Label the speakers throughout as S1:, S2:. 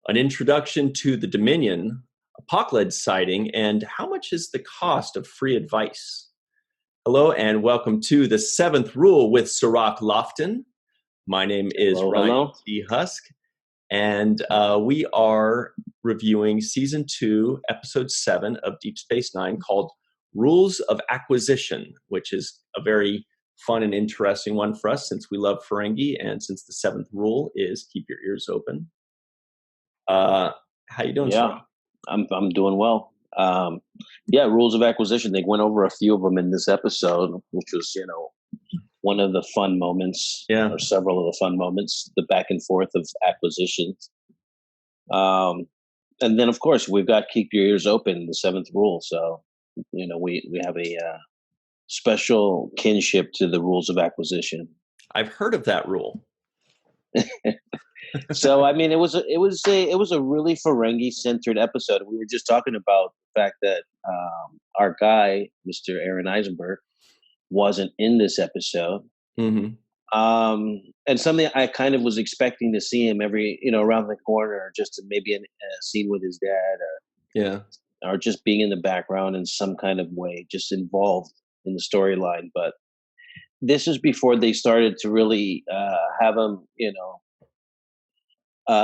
S1: an introduction to the Dominion, apocalypse sighting, and how much is the cost of free advice. Hello and welcome to the Seventh Rule with Cirroc Lofton. My name is Ryan T. Husk, and we are reviewing Season 2, Episode 7 of Deep Space Nine called Rules of Acquisition, which is a very fun and interesting one for us since we love Ferengi and since the seventh rule is keep your ears open. How you doing,
S2: Cirroc? I'm doing well. Rules of acquisition. They went over a few of them in this episode, which was, one of the fun moments, or several of the fun moments, the back and forth of acquisitions. And then, of course, we've got keep your ears open, the seventh rule. So, we have a special kinship to the rules of acquisition.
S1: I've heard of that rule.
S2: So, I mean, it was a really Ferengi centered episode. We were just talking about the fact that our guy, Mr. Aron Eisenberg, wasn't in this episode.
S1: Mm-hmm.
S2: And something I kind of was expecting to see him around the corner, just maybe in a scene with his dad, or just being in the background in some kind of way, just involved in the storyline. But this is before they started to really have him,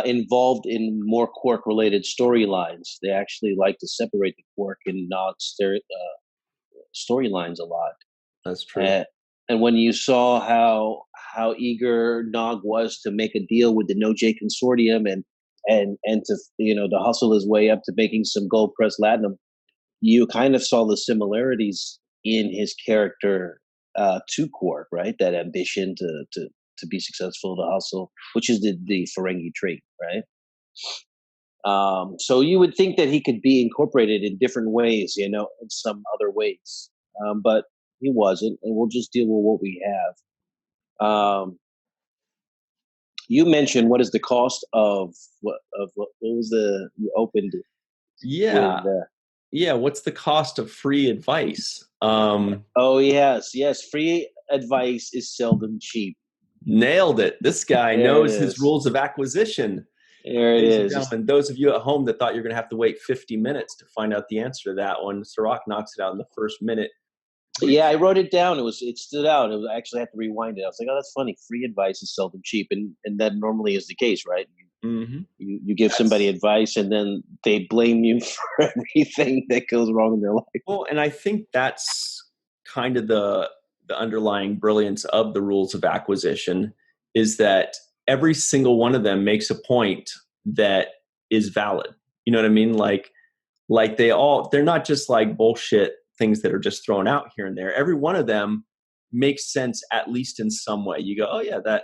S2: involved in more Quark-related storylines. They actually like to separate the Quark and Nog storylines a lot.
S1: That's true.
S2: And when you saw how eager Nog was to make a deal with the No-J Consortium and to to hustle his way up to making some gold press latinum, you kind of saw the similarities in his character to Quark, right? That ambition to be successful, to hustle, which is the Ferengi trait, right? So you would think that he could be incorporated in different ways, in some other ways, but he wasn't, and we'll just deal with what we have. You mentioned what is the cost of what was you opened?
S1: What's the cost of free advice?
S2: Oh yes, free advice is seldom cheap.
S1: Nailed it. This guy knows his rules of acquisition.
S2: There it is.
S1: Gentlemen, those of you at home that thought you're going to have to wait 50 minutes to find out the answer to that one, Cirroc knocks it out in the first minute.
S2: Yeah, I wrote it down. It stood out. I actually had to rewind it. I was like, oh, that's funny. Free advice is seldom cheap. And that normally is the case, right? You give somebody advice and then they blame you for everything that goes wrong in their life.
S1: Well, and I think that's kind of the underlying brilliance of the rules of acquisition is that every single one of them makes a point that is valid. You know what I mean? Like they're not just like bullshit things that are just thrown out here and there. Every one of them makes sense, at least in some way. You go, oh yeah, that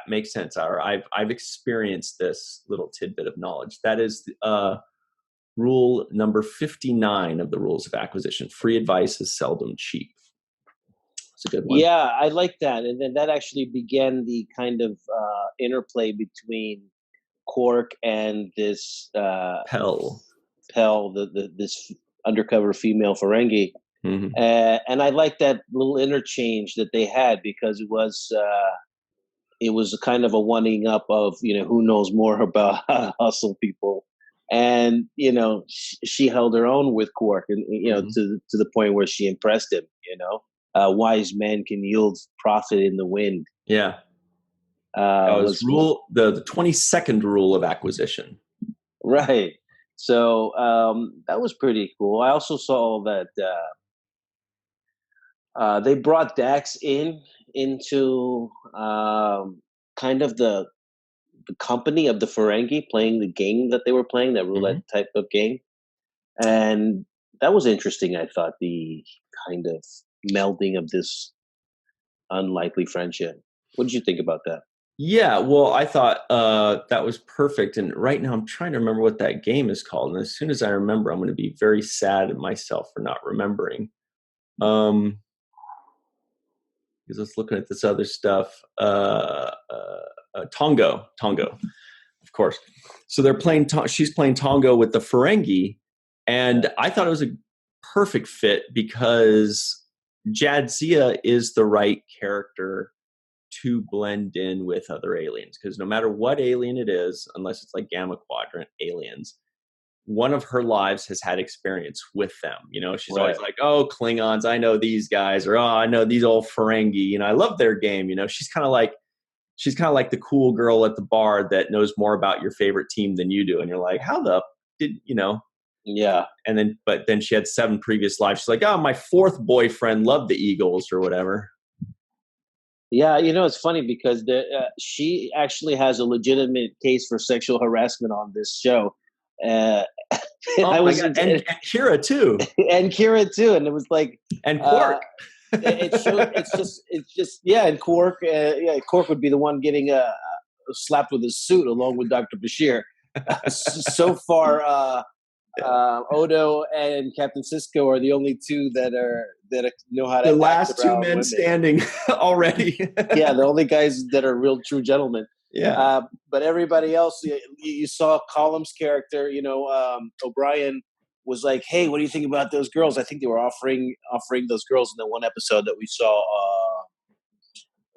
S1: makes sense. Or I've experienced this little tidbit of knowledge. That is rule number 59 of the rules of acquisition. Free advice is seldom cheap. It's a good one.
S2: Yeah, I like that. And then that actually began the kind of interplay between Quark and this
S1: Pell,
S2: this undercover female Ferengi.
S1: Mm-hmm.
S2: And I like that little interchange that they had because it was kind of a one-ing up of, who knows more about how to hustle people. And, she held her own with Quark and, to the point where she impressed him, wise men can yield profit in the wind.
S1: Yeah. That was the 22nd rule of acquisition.
S2: Right. So that was pretty cool. I also saw that they brought Dax into kind of the company of the Ferengi playing the game that they were playing, that roulette type of game. And that was interesting, I thought, the kind of melding of this unlikely friendship. What did you think about that?
S1: Yeah, well, I thought that was perfect. And right now I'm trying to remember what that game is called. And as soon as I remember, I'm going to be very sad at myself for not remembering. Because I was looking at this other stuff. Tongo, of course. So they're playing, she's playing Tongo with the Ferengi. And I thought it was a perfect fit because Jadzia is the right character to blend in with other aliens, because no matter what alien it is, unless it's like Gamma Quadrant aliens, one of her lives has had experience with them. She's always like, oh, Klingons, I know these guys, or oh, I know these old Ferengi. I love their game. She's kind of like the cool girl at the bar that knows more about your favorite team than you do, and you're like, how the did
S2: Yeah.
S1: And then she had 7 previous lives. She's like, oh, my 4th boyfriend loved the Eagles or whatever.
S2: Yeah, it's funny because she actually has a legitimate case for sexual harassment on this show.
S1: Oh my God. And Kira too.
S2: And Kira too. And it was like,
S1: and Quark.
S2: It's just and Quark. Quark would be the one getting slapped with his suit along with Dr. Bashir. So far, Odo and Captain Sisko are the only 2 that know how to.
S1: The last 2 men women standing already.
S2: Yeah, the only guys that are real true gentlemen.
S1: Yeah.
S2: But everybody else, you saw Column's character. O'Brien was like, "Hey, what do you think about those girls?" I think they were offering those girls in the one episode that we saw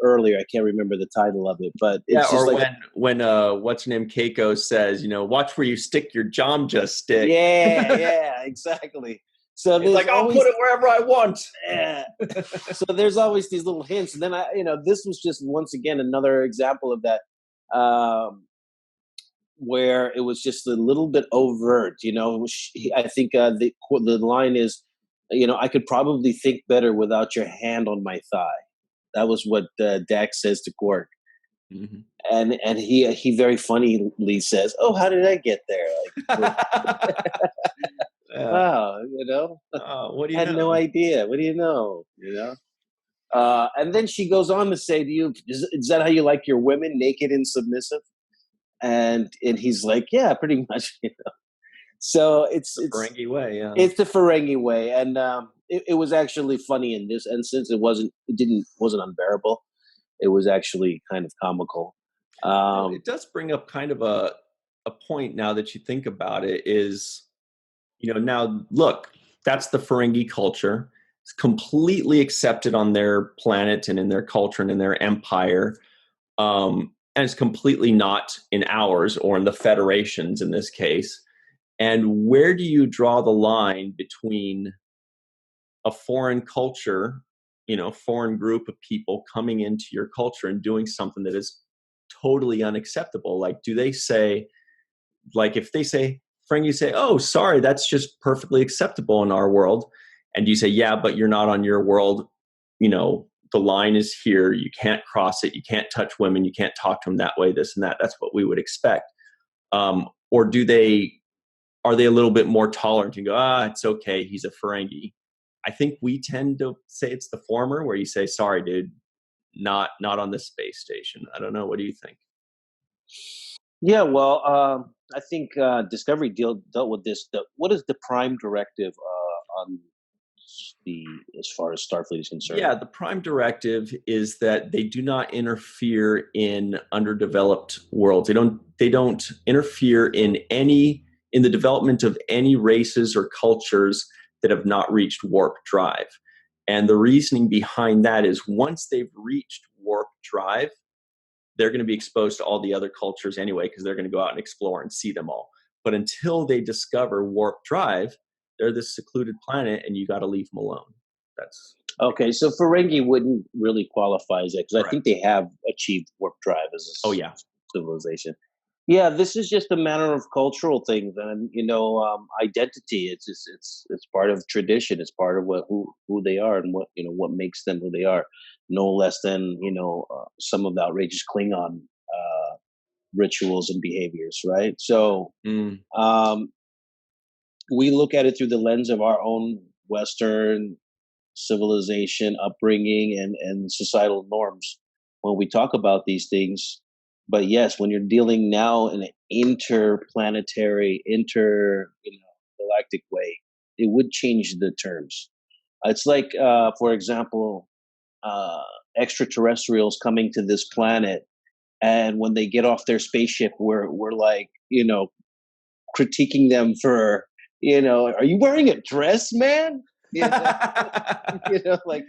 S2: earlier. I can't remember the title of it, but it's
S1: or like, when what's her name, Keiko says, watch where you stick your Jamja stick.
S2: Yeah, exactly. So
S1: it's like, I'll put it wherever I want.
S2: Yeah. So there's always these little hints, and then this was just once again another example of that, where it was just a little bit overt. I think the line is, I could probably think better without your hand on my thigh. That was what Dax says to Quark.
S1: Mm-hmm.
S2: And he very funnily says, "Oh, how did I get there?" Wow,
S1: what do you
S2: had no idea. What do you know? And then she goes on to say to you, "Is that how you like your women, naked and submissive?" And he's like, "Yeah, pretty much." So it's
S1: the Ferengi way. Yeah,
S2: it's the Ferengi way, and it was actually funny in this instance. It wasn't unbearable. It was actually kind of comical.
S1: It does bring up kind of a point now that you think about it. Is now look, that's the Ferengi culture. It's completely accepted on their planet and in their culture and in their empire, and it's completely not in ours or in the Federation's in this case. And where do you draw the line between a foreign culture, foreign group of people coming into your culture and doing something that is totally unacceptable? Like, do they say, like, if they say, Ferengi say, oh, sorry, that's just perfectly acceptable in our world. And you say, yeah, but you're not on your world. The line is here. You can't cross it. You can't touch women. You can't talk to them that way, this and that. That's what we would expect. Or are they a little bit more tolerant and go, it's okay, he's a Ferengi? I think we tend to say it's the former, where you say, sorry, dude, not on this space station. I don't know. What do you think?
S2: Yeah, well, I think Discovery dealt with this. What is the Prime Directive on as far as Starfleet is concerned?
S1: Yeah, the Prime Directive is that they do not interfere in underdeveloped worlds. They don't interfere in the development of any races or cultures that have not reached warp drive. And the reasoning behind that is once they've reached warp drive, they're going to be exposed to all the other cultures anyway, because they're going to go out and explore and see them all. But until they discover warp drive, they're this secluded planet, and you got to leave them alone. That's
S2: okay. So Ferengi wouldn't really qualify as that, because I think they have achieved warp drive as a civilization. Yeah, this is just a matter of cultural things and identity. It's part of tradition. It's part of who they are and what makes them who they are. No less than some of the outrageous Klingon rituals and behaviors, right? So we look at it through the lens of our own Western civilization, upbringing, and societal norms when we talk about these things. But yes, when you're dealing now in an interplanetary, galactic way, it would change the terms. It's like, for example, extraterrestrials coming to this planet, and when they get off their spaceship, we're like, critiquing them for, are you wearing a dress, man? Like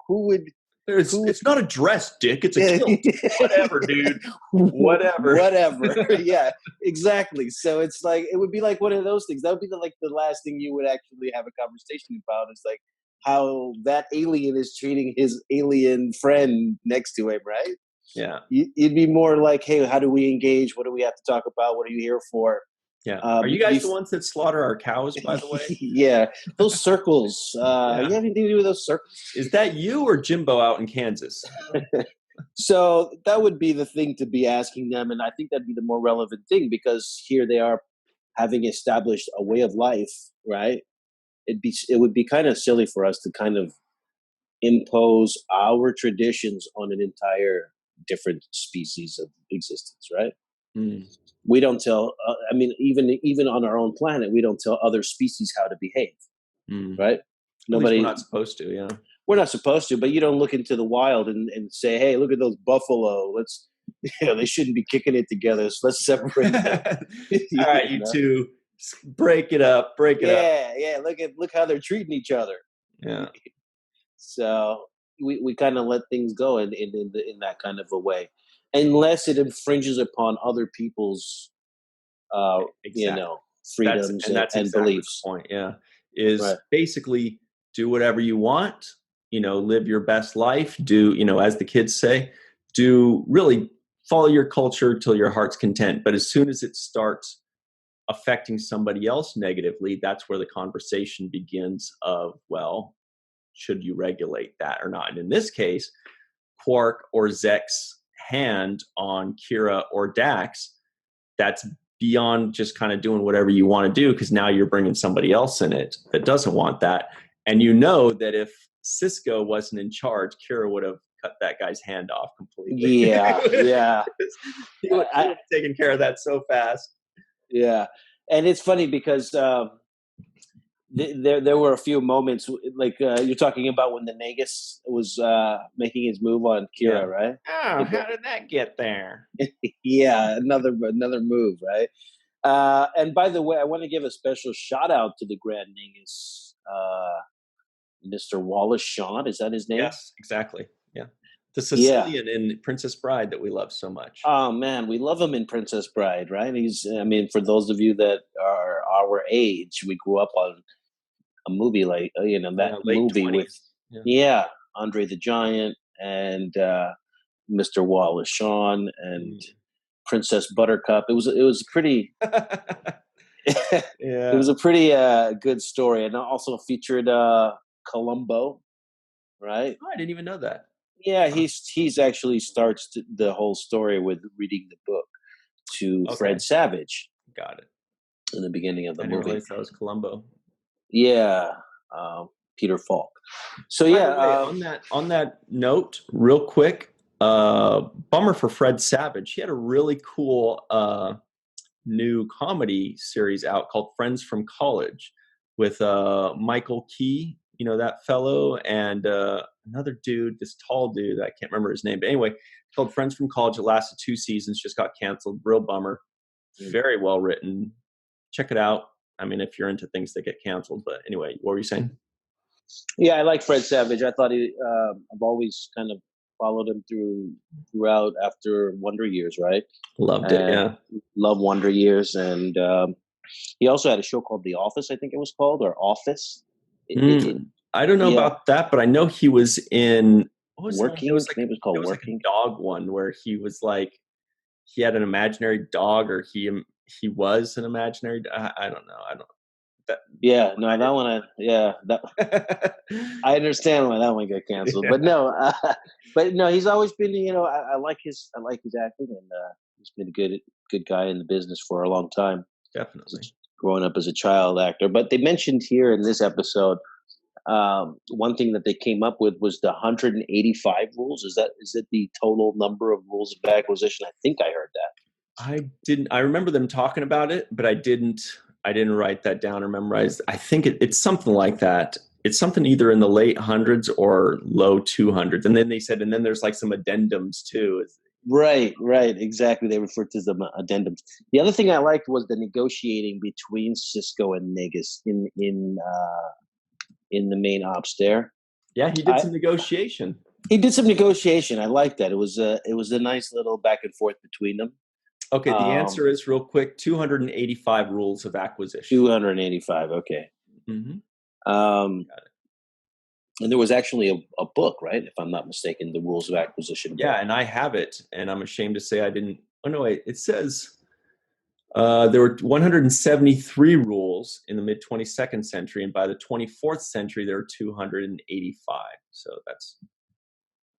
S2: who would
S1: It's not a dress, Dick. It's a kilt. Whatever, dude.
S3: Whatever. Yeah, exactly. So it's like, it would be like one of those things. That would be the last thing you would actually have a conversation about, is like how that alien is treating his alien friend next to him, right?
S1: Yeah.
S3: You'd be more like, hey, how do we engage? What do we have to talk about? What are you here for?
S1: Yeah. Are you guys the ones that slaughter our cows, by the way?
S3: Yeah. Those circles. Are you having to do with those circles?
S1: Is that you or Jimbo out in Kansas?
S3: So that would be the thing to be asking them. And I think that'd be the more relevant thing, because here they are having established a way of life, right? It would be kind of silly for us to kind of impose our traditions on an entire different species of existence, right? We don't tell, even on our own planet, we don't tell other species how to behave, right?
S1: We're not supposed to, yeah.
S3: We're not supposed to, but you don't look into the wild and say, hey, look at those buffalo. They shouldn't be kicking it together. So let's separate them.
S1: All right, you two, break it up.
S3: Yeah. Look how they're treating each other.
S1: Yeah.
S3: So we kind of let things go in that kind of a way, unless it infringes upon other people's, freedoms and beliefs.
S1: The point, yeah, is basically do whatever you want. Live your best life. Do, as the kids say, really follow your culture till your heart's content. But as soon as it starts affecting somebody else negatively, that's where the conversation begins of, well, should you regulate that or not? And in this case, Quark or Zek's hand on Kira or Dax, that's beyond just kind of doing whatever you want to do, because now you're bringing somebody else in it that doesn't want that. And that if Sisko wasn't in charge, Kira would have cut that guy's hand off completely.
S3: Yeah.
S1: He would have taken care of that so fast.
S3: Yeah. And it's funny because there were a few moments, like you're talking about when the Nagus was making his move on Kira, right?
S1: Oh, how did that get there?
S3: Yeah, another move, right? And by the way, I want to give a special shout out to the Grand Nagus, Mr. Wallace Shawn. Is that his name?
S1: Yes, exactly. Yeah. The Sicilian in Princess Bride that we love so much.
S3: Oh, man, we love him in Princess Bride, right? For those of you that are our age, we grew up on a movie like, that movie 20s. With, Andre the Giant and Mr. Wallace Shawn and Princess Buttercup. It was pretty... It was a pretty good story, and also featured Columbo, right?
S1: Oh, I didn't even know that.
S3: Yeah, he's actually starts the whole story with reading the book to Fred Savage.
S1: Got it.
S3: In the beginning of the movie.
S1: I didn't realize that was Columbo.
S3: Yeah, Peter Falk. So
S1: on that note, real quick, bummer for Fred Savage. He had a really cool new comedy series out called Friends from College with Michael Key, that fellow, and another dude, this tall dude, I can't remember his name, but anyway, called Friends from College. It lasted 2 seasons, just got canceled. Real bummer. Very well written. Check it out. If you're into things that get canceled. But anyway, what were you saying?
S3: Yeah, I like Fred Savage. I thought I've always kind of followed him throughout after Wonder Years, right?
S1: Loved it, yeah.
S3: Love Wonder Years. And he also had a show called The Office, I think it was called, or Office.
S1: I don't know about that, but I know he was in...
S3: Working? It was called Working.
S1: Like a dog one where he was like... He had an imaginary dog, or he was an imaginary... I don't know.
S3: That one. I understand why that one got canceled, but no, he's always been. I like his acting, and he's been a good guy in the business for a long time.
S1: Definitely,
S3: growing up as a child actor. But they mentioned here in this episode, one thing that they came up with was the 185 rules. Is it the total number of rules of acquisition? I think I heard that.
S1: I remember them talking about it, but I didn't write that down or memorize. I think it's something like that. It's something either in the late hundreds or low 200s. And then they said, and then there's like some addendums too.
S3: Right. Exactly. They refer to them addendums. The other thing I liked was the negotiating between Sisko and Nagus in the main ops there.
S1: Yeah, he did some negotiation.
S3: He did some negotiation. I like that. It was a nice little back and forth between them.
S1: Okay, the answer is real quick: 285 rules of acquisition.
S3: 285. Okay.
S1: Mm-hmm.
S3: Got it. And there was actually a book, right? If I'm not mistaken, the Rules of Acquisition book.
S1: Yeah, and I have it, and I'm ashamed to say I didn't. Oh no, wait. It says there were 173 rules in the mid 22nd century, and by the 24th century, there were 285. So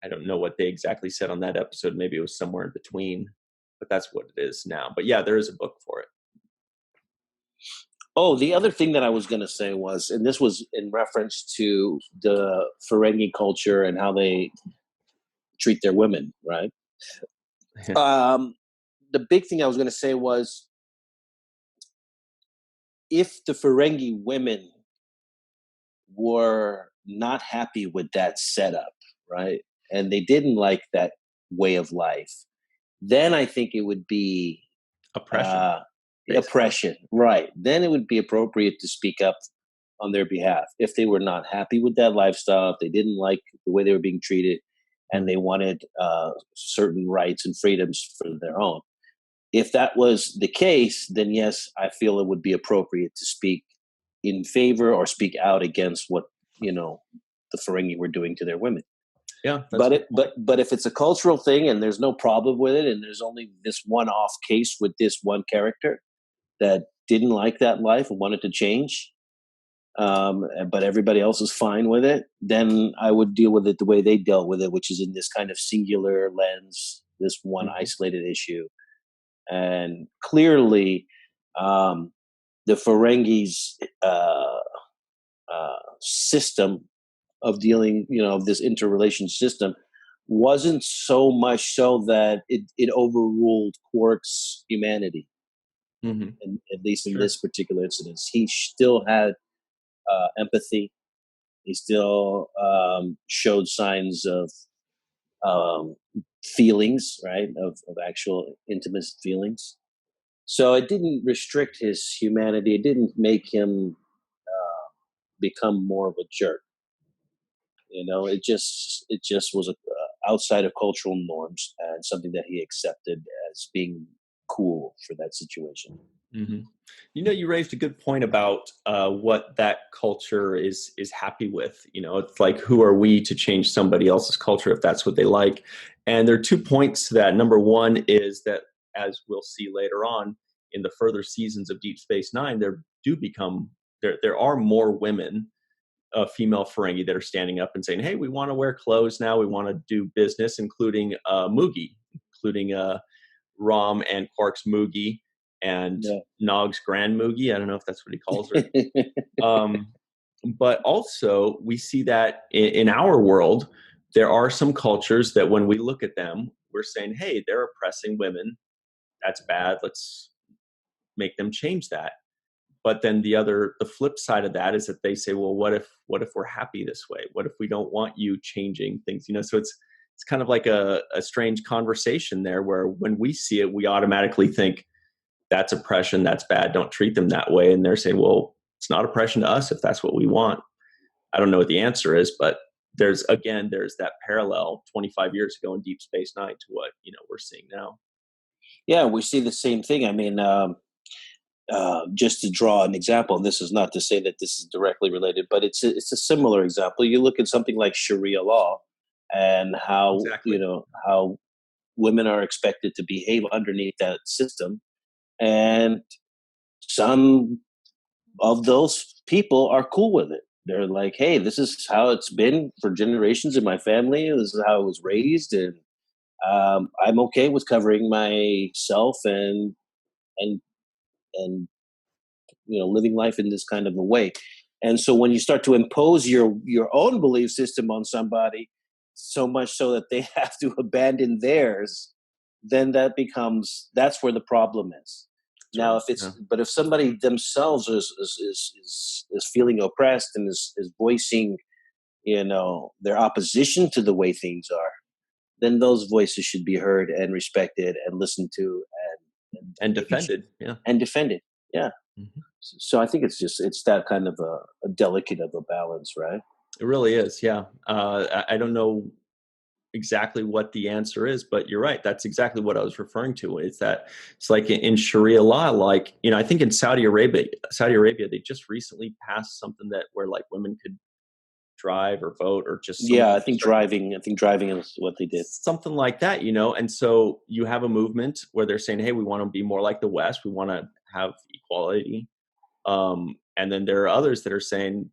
S1: I don't know what they exactly said on that episode. Maybe it was somewhere in between, but that's what it is now. But yeah, there is a book for it.
S3: Oh, the other thing that I was going to say was, and this was in reference to the Ferengi culture and how they treat their women, right? The big thing I was going to say was, if the Ferengi women were not happy with that setup, right, and they didn't like that way of life, then I think it would be oppression, right? Then it would be appropriate to speak up on their behalf if they were not happy with that lifestyle, if they didn't like the way they were being treated, and they wanted certain rights and freedoms for their own. If that was the case, then yes, I feel it would be appropriate to speak in favor or speak out against what the Ferengi were doing to their women.
S1: Yeah,
S3: but if it's a cultural thing and there's no problem with it, and there's only this one-off case with this one character that didn't like that life and wanted to change, but everybody else is fine with it, then I would deal with it the way they dealt with it, which is in this kind of singular lens, this one isolated issue. And clearly, the Ferengi's system of dealing, of this interrelation system, wasn't so much so that it overruled Quark's humanity. And at least in this particular incident, he still had empathy. He still showed signs of feelings, right? Of actual intimate feelings. So it didn't restrict his humanity. It didn't make him become more of a jerk. It just was outside of cultural norms and something that he accepted as being cool for that situation.
S1: Mm-hmm. You raised a good point about what that culture is happy with. It's like, who are we to change somebody else's culture if that's what they like? And there are 2 points to that. Number one is that, as we'll see later on in the further seasons of Deep Space Nine, there are more women, female Ferengi, that are standing up and saying, "Hey, we want to wear clothes now. We want to do business," including Moogie, including Rom and Quark's Moogie, and Nog's Grand Moogie. I don't know if that's what he calls her. But also, we see that in our world, there are some cultures that when we look at them, we're saying, hey, they're oppressing women. That's bad. Let's make them change that. But then the flip side of that is that they say, well, what if we're happy this way? What if we don't want you changing things? So it's kind of like a strange conversation there, where when we see it, we automatically think that's oppression, that's bad, don't treat them that way. And they're saying, well, it's not oppression to us if that's what we want. I don't know what the answer is, but there's that parallel 25 years ago in Deep Space Nine to what we're seeing now.
S3: Yeah, we see the same thing. I mean, just to draw an example, and this is not to say that this is directly related, but it's a similar example. You look at something like Sharia law and how how women are expected to behave underneath that system, and some of those people are cool with it. They're like, hey, this is how it's been for generations in my family. This is how I was raised, and I'm okay with covering myself and living life in this kind of a way. And so when you start to impose your own belief system on somebody, so much so that they have to abandon theirs, then that's where the problem is. Sure. Now, but if somebody themselves is feeling oppressed and is voicing, their opposition to the way things are, then those voices should be heard and respected and listened to
S1: and defended. Yeah.
S3: And defended. Yeah. Mm-hmm. So I think it's that kind of a delicate of a balance, right?
S1: It really is. Yeah. I don't know exactly what the answer is, but you're right. That's exactly what I was referring to. It's like in Sharia law, like, I think in Saudi Arabia, they just recently passed something where like women could drive or vote or just
S3: Yeah, I think driving is what they did.
S1: Something like that, And so you have a movement where they're saying, hey, we want to be more like the West. We want to have equality. And then there are others that are saying,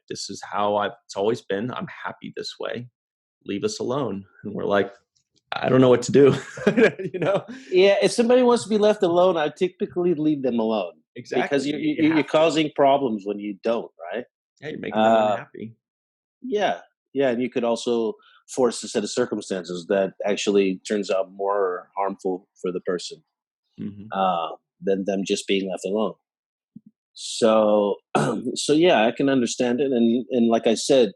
S1: this is how it's always been. I'm happy this way. Leave us alone. And we're like, I don't know what to do.
S3: Yeah, if somebody wants to be left alone, I typically leave them alone.
S1: Exactly.
S3: Because you're causing problems when you don't, right?
S1: Yeah, you're making them unhappy.
S3: Yeah, and you could also force a set of circumstances that actually turns out more harmful for the person than them just being left alone. So, yeah, I can understand it, and like I said,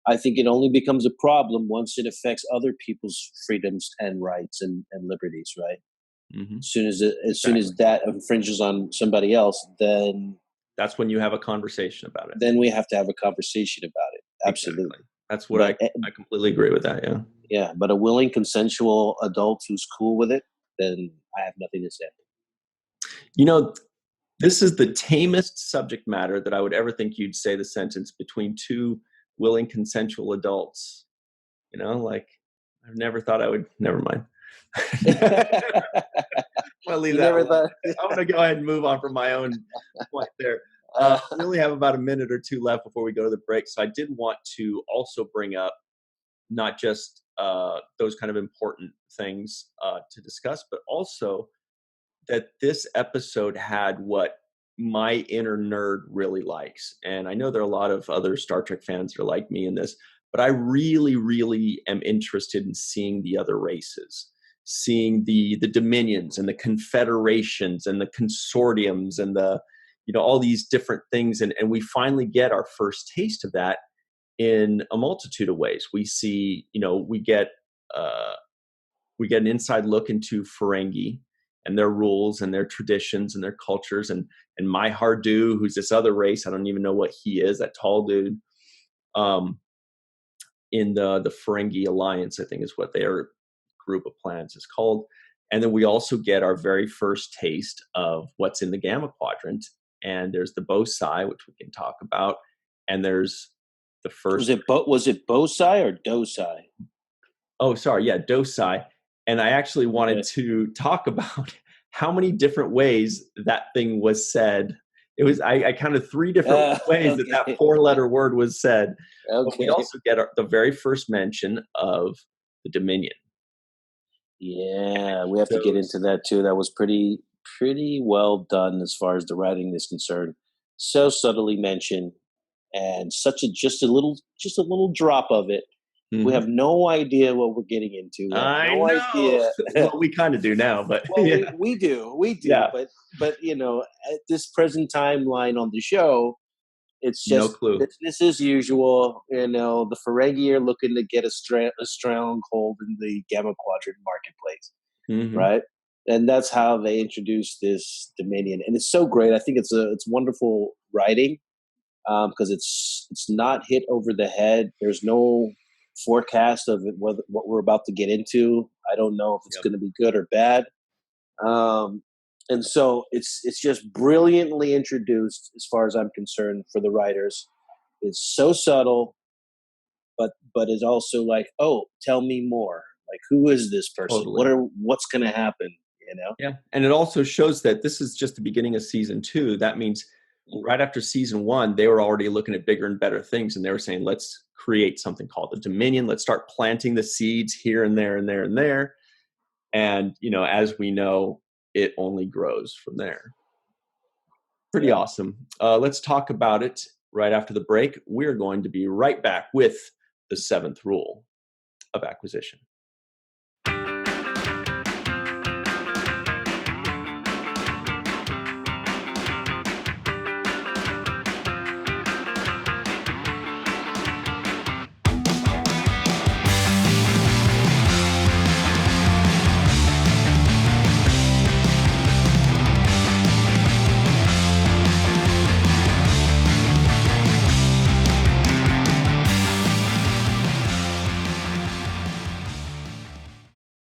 S3: I think it only becomes a problem once it affects other people's freedoms and rights and liberties, right? As soon as that infringes on somebody else, then
S1: that's when you have a conversation about it.
S3: Then we have to have a conversation about it. Absolutely.
S1: Exactly. That's what I completely agree with that. Yeah.
S3: Yeah. But a willing, consensual adult who's cool with it, then I have nothing to say.
S1: This is the tamest subject matter that I would ever think you'd say the sentence between two willing, consensual adults. Like I've never thought I would. Never mind. I'll leave that. I'm going to go ahead and move on from my own point there. We only have about a minute or two left before we go to the break. So I did want to also bring up not just those kind of important things to discuss, but also that this episode had what my inner nerd really likes. And I know there are a lot of other Star Trek fans that are like me in this, but I really, really am interested in seeing the other races, seeing the Dominions and the Confederations and the Consortiums and the all these different things. And we finally get our first taste of that in a multitude of ways. We see, we get an inside look into Ferengi and their rules and their traditions and their cultures. And my Hardu, who's this other race, I don't even know what he is, that tall dude, in the Ferengi Alliance, I think is what their group of planets is called. And then we also get our very first taste of what's in the Gamma Quadrant. And there's the Bosai, which we can talk about. And there's the first.
S3: Was it Bosai or Dosai?
S1: Oh, sorry. Yeah, Dosai. And I actually wanted to talk about how many different ways that thing was said. It was, I counted 3 different ways that 4-letter word was said. Okay. But we also get the very first mention of the Dominion.
S3: Yeah, we have to get into that too. That was pretty well done as far as the writing is concerned. So subtly mentioned, and just a little drop of it. We have no idea what we're getting into.
S1: I know. Idea. Well, we kind of do now, but
S3: we do.
S1: Yeah.
S3: But at this present timeline on the show, it's just
S1: no clue.
S3: Business as usual. The Ferengi are looking to get a stronghold in the Gamma Quadrant marketplace, right? And that's how they introduced this Dominion, and it's so great. I think it's wonderful writing because it's not hit over the head. There's no forecast of it, what we're about to get into. I don't know if it's going to be good or bad. And so it's just brilliantly introduced as far as I'm concerned for the writers. It's so subtle, but it's also like, oh, tell me more. Like, who is this person?
S1: Totally.
S3: What's going to happen?
S1: Yeah. And it also shows that this is just the beginning of season 2. That means right after season 1, they were already looking at bigger and better things. And they were saying, let's create something called the Dominion. Let's start planting the seeds here and there and there and there. And, as we know, it only grows from there. Pretty awesome. Let's talk about it right after the break. We're going to be right back with the 7th rule of acquisition.